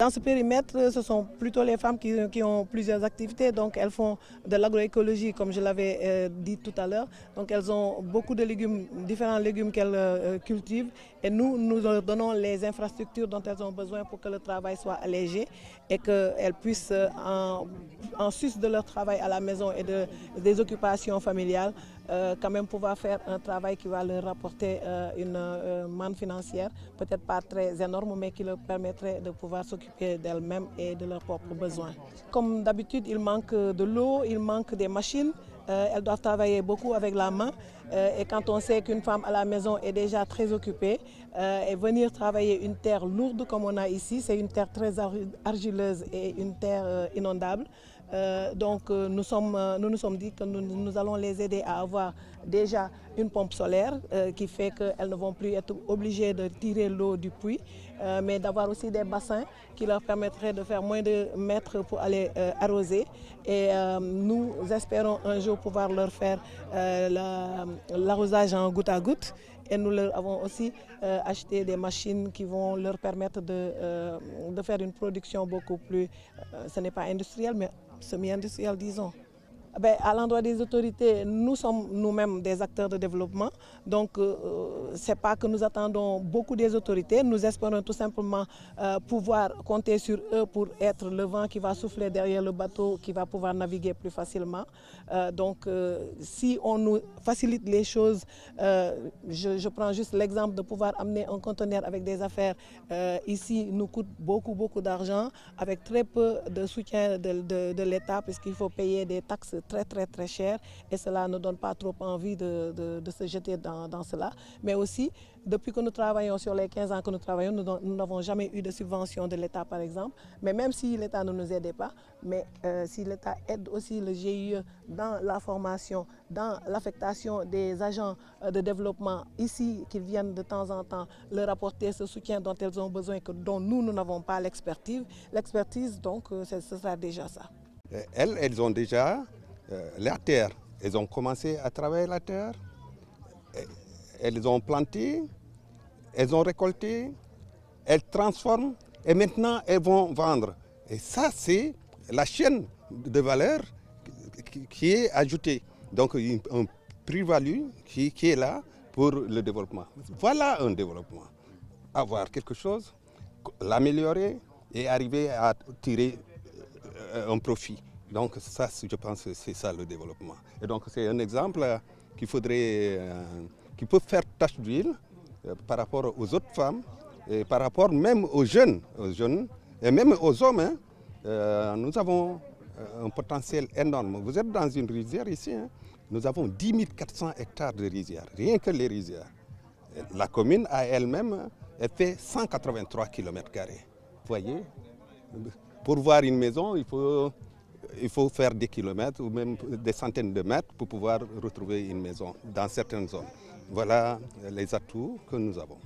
Dans ce périmètre, ce sont plutôt les femmes qui ont plusieurs activités. Donc elles font de l'agroécologie, comme je l'avais dit tout à l'heure. Donc elles ont beaucoup de légumes, différents légumes qu'elles cultivent. Et nous leur donnons les infrastructures dont elles ont besoin pour que le travail soit allégé et qu'elles puissent, en sus de leur travail à la maison et des occupations familiales, quand même pouvoir faire un travail qui va leur rapporter une manne financière, peut-être pas très énorme, mais qui leur permettrait de pouvoir s'occuper d'elles-mêmes et de leurs propres besoins. Comme d'habitude, il manque de l'eau, il manque des machines. Elles doivent travailler beaucoup avec la main et quand on sait qu'une femme à la maison est déjà très occupée et venir travailler une terre lourde comme on a ici, c'est une terre très argileuse et une terre inondable. Donc nous nous sommes dit que nous allons les aider à avoir déjà une pompe solaire qui fait qu'elles ne vont plus être obligées de tirer l'eau du puits, mais d'avoir aussi des bassins qui leur permettraient de faire moins de mètres pour aller arroser. Et nous espérons un jour pouvoir leur faire l'arrosage en goutte à goutte. Et nous leur avons aussi acheté des machines qui vont leur permettre de faire une production beaucoup plus, ce n'est pas industriel, mais semi-industriel, disons. À l'endroit des autorités, nous sommes nous-mêmes des acteurs de développement. Donc, ce n'est pas que nous attendons beaucoup des autorités. Nous espérons tout simplement pouvoir compter sur eux pour être le vent qui va souffler derrière le bateau, qui va pouvoir naviguer plus facilement. Donc, si on nous facilite les choses, je prends juste l'exemple de pouvoir amener un conteneur avec des affaires ici nous coûte beaucoup d'argent, avec très peu de soutien de l'État, puisqu'il faut payer des taxes très cher et cela ne donne pas trop envie de se jeter dans cela. Mais aussi, depuis que nous travaillons, sur les 15 ans que nous travaillons, nous n'avons jamais eu de subvention de l'État par exemple. Mais même si l'État ne nous aidait pas, mais si l'État aide aussi le GIE dans la formation, dans l'affectation des agents de développement ici, qui viennent de temps en temps leur apporter ce soutien dont elles ont besoin, dont nous n'avons pas l'expertise. L'expertise, donc, ce sera déjà ça. Elles ont déjà la terre. Elles ont commencé à travailler la terre. Elles ont planté, elles ont récolté, elles transforment et maintenant elles vont vendre. Et ça, c'est la chaîne de valeur qui est ajoutée. Donc, un plus-value qui est là pour le développement. Voilà un développement. Avoir quelque chose, l'améliorer et arriver à tirer un profit. Donc ça, je pense que c'est ça le développement. Et donc c'est un exemple qu'il faudrait, qui peut faire tache d'huile par rapport aux autres femmes et par rapport même aux jeunes et même aux hommes. Nous avons un potentiel énorme. Vous êtes dans une rizière ici, nous avons 10 400 hectares de rizières, rien que les rizières. La commune à elle-même, elle fait 183 km². Vous voyez, pour voir une maison, il faut faire des kilomètres ou même des centaines de mètres pour pouvoir retrouver une maison dans certaines zones. Voilà les atouts que nous avons.